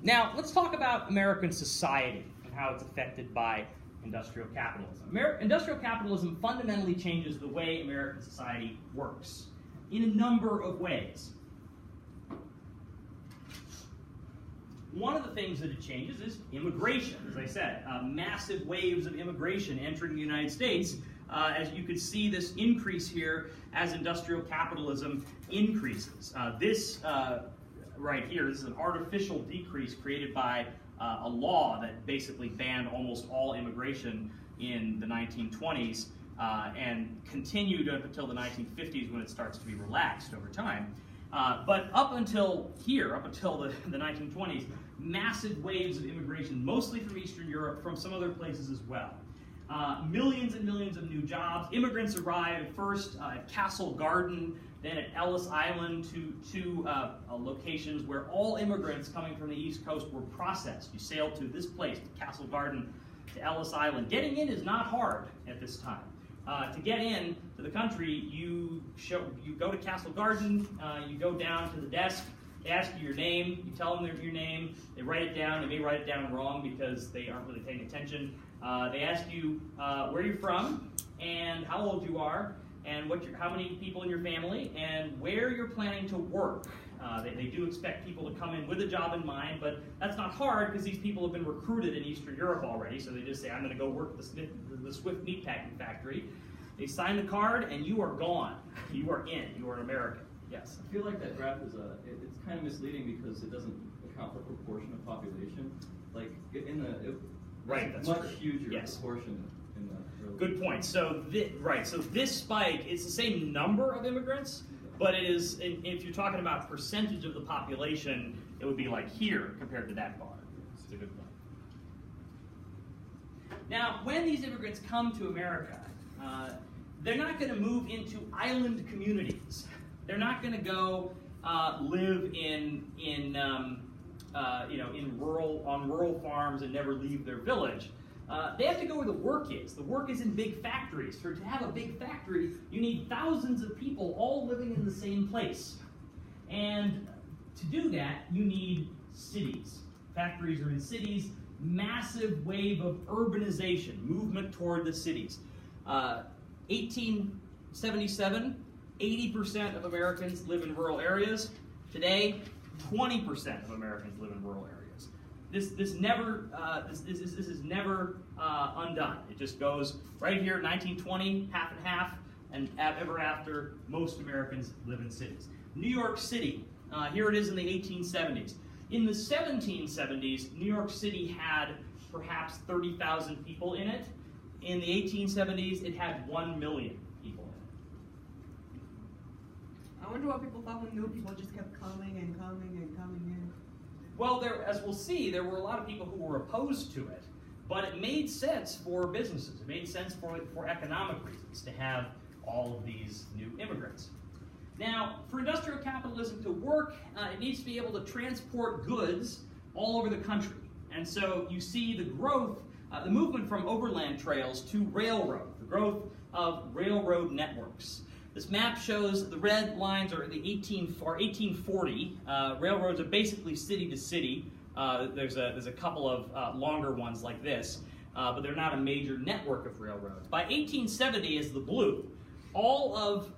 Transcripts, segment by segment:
Now, let's talk about American society and how it's affected by industrial capitalism. Industrial capitalism fundamentally changes the way American society works in a number of ways. One of the things that it changes is immigration. As I said, massive waves of immigration entering the United States. As you can see, this increase here as industrial capitalism increases. This right here, this is an artificial decrease created by a law that basically banned almost all immigration in the 1920s and continued up until the 1950s when it starts to be relaxed over time. But up until here, up until the 1920s, massive waves of immigration, mostly from Eastern Europe, from some other places as well. Millions and millions of new jobs. Immigrants arrived first at Castle Garden, then at Ellis Island, two locations where all immigrants coming from the East Coast were processed. You sailed to this place, to Castle Garden, to Ellis Island. Getting in is not hard at this time. To get in to the country, you go to Castle Garden, you go down to the desk, they ask you your name, you tell them your name, they write it down, they may write it down wrong because they aren't really paying attention. They ask you where you're from, and how old you are, and how many people in your family, and where you're planning to work. They do expect people to come in with a job in mind, but that's not hard because these people have been recruited in Eastern Europe already, so they just say, I'm going to go work at the Swift Meatpacking Factory. They sign the card, and you are gone. You are in. You are an American. Yes? I feel like that graph is it's kind of misleading because it doesn't account for proportion of population. Like, Right, that's much true. huger Yes. proportion in the early. Good point. So this spike, it's the same number of immigrants, but it is, if you're talking about percentage of the population, it would be like here compared to that bar. It's a good point. Now, when these immigrants come to America, they're not going to move into island communities. They're not going to go live on rural farms and never leave their village. They have to go where the work is. The work is in big factories. To have a big factory, you need thousands of people all living in the same place. And to do that, you need cities. Factories are in cities. Massive wave of urbanization, movement toward the cities. 1877, 80% of Americans live in rural areas. Today, 20% of Americans live in rural areas. This is never undone. It just goes right here, 1920, half and half, and ever after, most Americans live in cities. New York City, here it is in the 1870s. In the 1770s, New York City had perhaps 30,000 people in it. In the 1870s, it had 1 million people in it. I wonder what people thought when new people just kept coming and coming and coming in. Well, as we'll see, there were a lot of people who were opposed to it, but it made sense for businesses. It made sense for economic reasons to have all of these new immigrants. Now, for industrial capitalism to work, it needs to be able to transport goods all over the country. And so you see the growth, the movement from overland trails to railroad, the growth of railroad networks. This map shows the red lines are the 1840. Railroads are basically city to city. There's a couple of longer ones like this, but they're not a major network of railroads. By 1870 is the blue. All of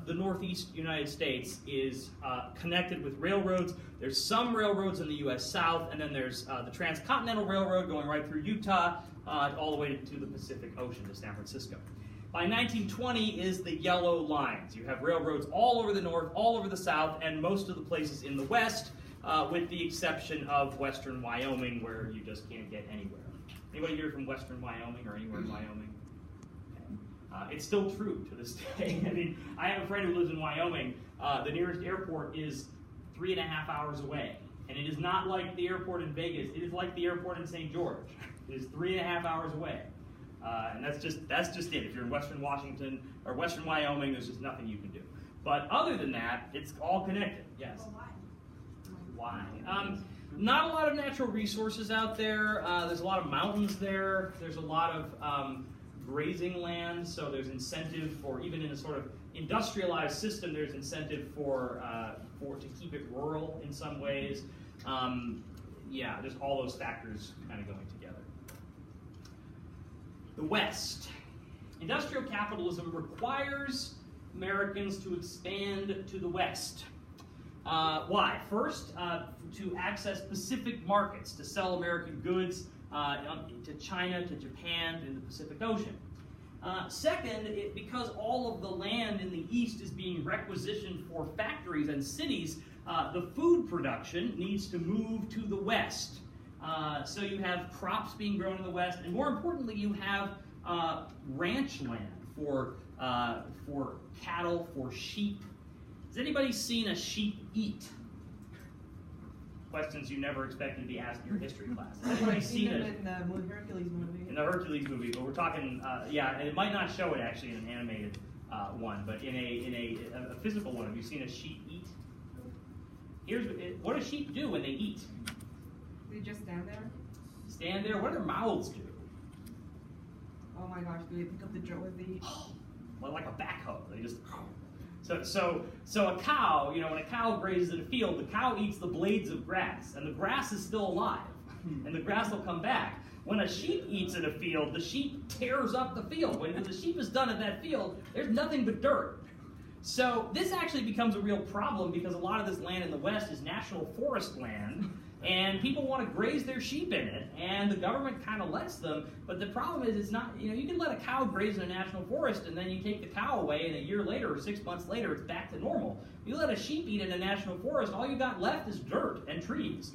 the northeast United States is connected with railroads. There's some railroads in the U.S. South, and then there's the Transcontinental Railroad going right through Utah all the way to the Pacific Ocean to San Francisco. By 1920 is the yellow lines. You have railroads all over the north, all over the south, and most of the places in the west, with the exception of western Wyoming, where you just can't get anywhere. Anybody here from western Wyoming or anywhere in Wyoming? It's still true to this day. I mean, I have a friend who lives in Wyoming. The nearest airport is 3.5 hours away. And it is not like the airport in Vegas. It is like the airport in St. George. It is 3.5 hours away. And that's just it. If you're in western Washington or western Wyoming, there's just nothing you can do. But other than that, it's all connected. Yes? Well, Why? Not a lot of natural resources out there. There's a lot of mountains there. There's a lot of grazing land, so there's incentive for, even in a sort of industrialized system, there's incentive for to keep it rural in some ways. yeah, just all those factors kind of going together. The West. Industrial capitalism requires Americans to expand to the West. Why? First, to access specific markets, to sell American goods to China, to Japan, in the Pacific Ocean. Second, because all of the land in the East is being requisitioned for factories and cities, the food production needs to move to the West. So you have crops being grown in the West, and more importantly, you have ranch land for cattle, for sheep. Has anybody seen a sheep eat? Questions you never expected to be asked in your history class. Has anybody seen it? In the Hercules movie. In the Hercules movie, but we're talking, yeah, and it might not show it actually in an animated one, but in a physical one, have you seen a sheep eat? What do sheep do when they eat? They just stand there? Stand there? What do their mouths do? Oh my gosh, do they pick up the dirt with the... Well, like a backhoe. They just... So a cow, you know, when a cow grazes in a field, the cow eats the blades of grass, and the grass is still alive, and the grass will come back. When a sheep eats in a field, the sheep tears up the field. When the sheep is done at that field, there's nothing but dirt. So this actually becomes a real problem because a lot of this land in the West is national forest land, and people want to graze their sheep in it, and the government kind of lets them, but the problem is it's not, you know, you can let a cow graze in a national forest and then you take the cow away and a year later or 6 months later it's back to normal. You let a sheep eat in a national forest, all you got left is dirt and trees.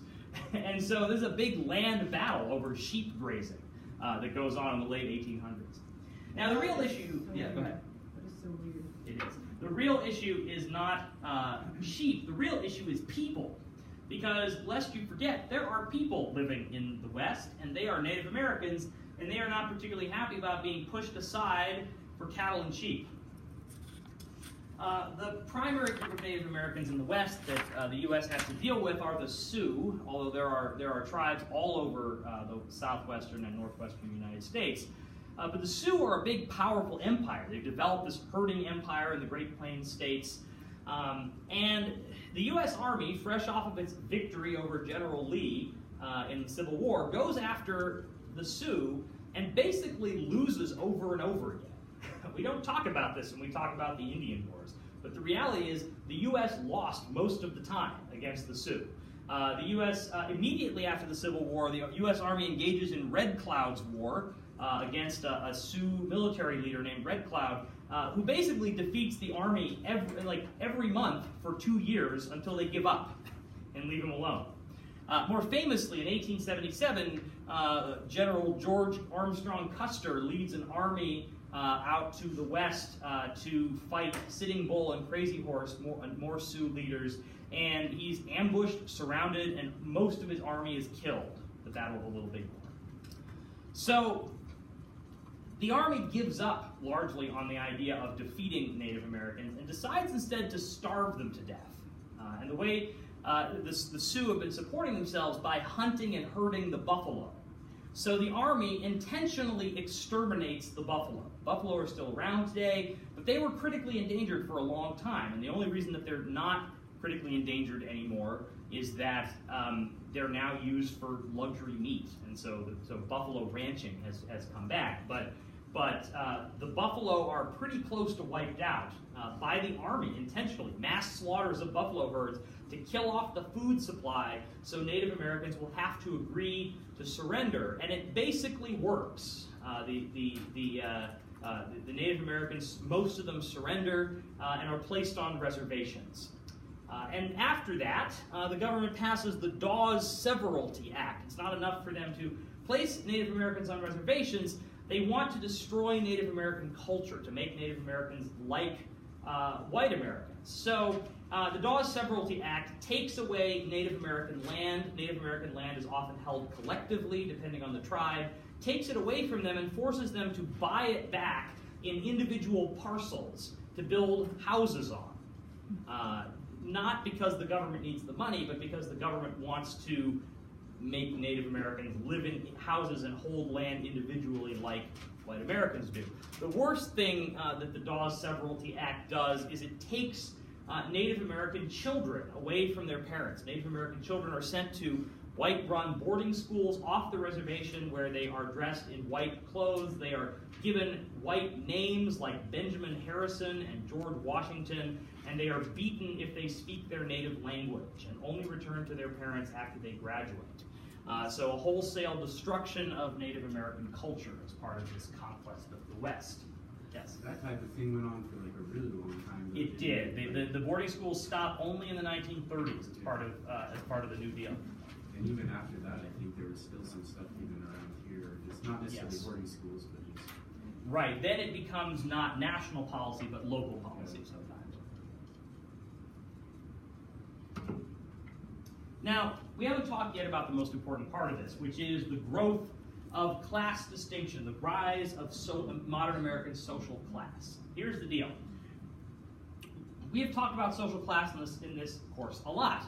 And so there's a big land battle over sheep grazing that goes on in the late 1800s. Now the real issue, yeah, go ahead. That is so weird. It is. The real issue is not sheep, the real issue is people. Because, lest you forget, there are people living in the West, and they are Native Americans, and they are not particularly happy about being pushed aside for cattle and sheep. The primary group of Native Americans in the West that the U.S. has to deal with are the Sioux, although there are tribes all over the southwestern and northwestern United States. But the Sioux are a big, powerful empire. They've developed this herding empire in the Great Plains states. And the U.S. Army, fresh off of its victory over General Lee in the Civil War, goes after the Sioux and basically loses over and over again. We don't talk about this when we talk about the Indian Wars, but the reality is the U.S. lost most of the time against the Sioux. The U.S., immediately after the Civil War, the U.S. Army engages in Red Cloud's War against a Sioux military leader named Red Cloud, who basically defeats the army every month for 2 years until they give up and leave him alone. More famously, in 1877, General George Armstrong Custer leads an army out to the west to fight Sitting Bull and Crazy Horse, more Sioux leaders, and he's ambushed, surrounded, and most of his army is killed. The Battle of the Little Bighorn. So the Army gives up largely on the idea of defeating Native Americans and decides instead to starve them to death. And the way the Sioux have been supporting themselves by hunting and herding the buffalo. So the Army intentionally exterminates the buffalo. Buffalo are still around today, but they were critically endangered for a long time. And the only reason that they're not critically endangered anymore is that they're now used for luxury meat. And so buffalo ranching has come back. But the buffalo are pretty close to wiped out by the Army intentionally. Mass slaughters of buffalo herds to kill off the food supply so Native Americans will have to agree to surrender. And it basically works. The Native Americans, most of them surrender and are placed on reservations. And after that, the government passes the Dawes Severalty Act. It's not enough for them to place Native Americans on reservations. They want to destroy Native American culture, to make Native Americans like white Americans. So the Dawes Severalty Act takes away Native American land. Native American land is often held collectively, depending on the tribe, takes it away from them and forces them to buy it back in individual parcels to build houses on. Not because the government needs the money, but because the government wants to make Native Americans live in houses and hold land individually like white Americans do. The worst thing that the Dawes Severalty Act does is it takes Native American children away from their parents. Native American children are sent to white-run boarding schools off the reservation where they are dressed in white clothes. They are given white names like Benjamin Harrison and George Washington, and they are beaten if they speak their native language and only return to their parents after they graduate. So a wholesale destruction of Native American culture as part of this conquest of the West. Yes? That type of thing went on for like a really long time. It did. The boarding schools stopped only in the 1930s as part of the New Deal. And even after that, I think there was still some stuff even around here. It's not necessarily Yes. boarding schools, but just Right. Then it becomes not national policy, but local policy sometimes. Now, we haven't talked yet about the most important part of this, which is the growth of class distinction, the rise of modern American social class. Here's the deal. We have talked about social class in this course a lot,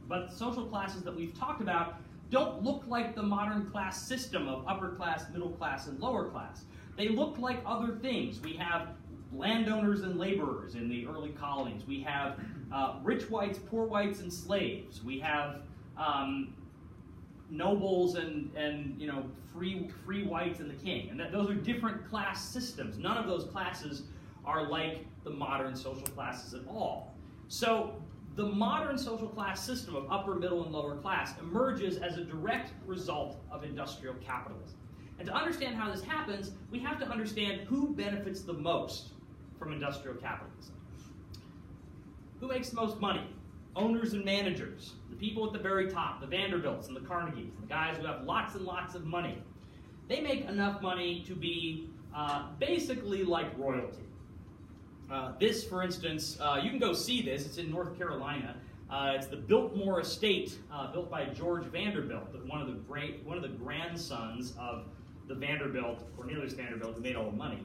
but the social classes that we've talked about don't look like the modern class system of upper class, middle class, and lower class. They look like other things. We have landowners and laborers in the early colonies. We have rich whites, poor whites, and slaves. We have nobles and free whites and the king. And those are different class systems. None of those classes are like the modern social classes at all. So the modern social class system of upper, middle, and lower class emerges as a direct result of industrial capitalism. And to understand how this happens, we have to understand who benefits the most from industrial capitalism. Who makes the most money? Owners and managers, the people at the very top, the Vanderbilts and the Carnegies, the guys who have lots and lots of money. They make enough money to be basically like royalty. This, for instance, you can go see this. It's in North Carolina. It's the Biltmore Estate, built by George Vanderbilt, one of the grandsons of the Vanderbilt, Cornelius Vanderbilt, who made all the money.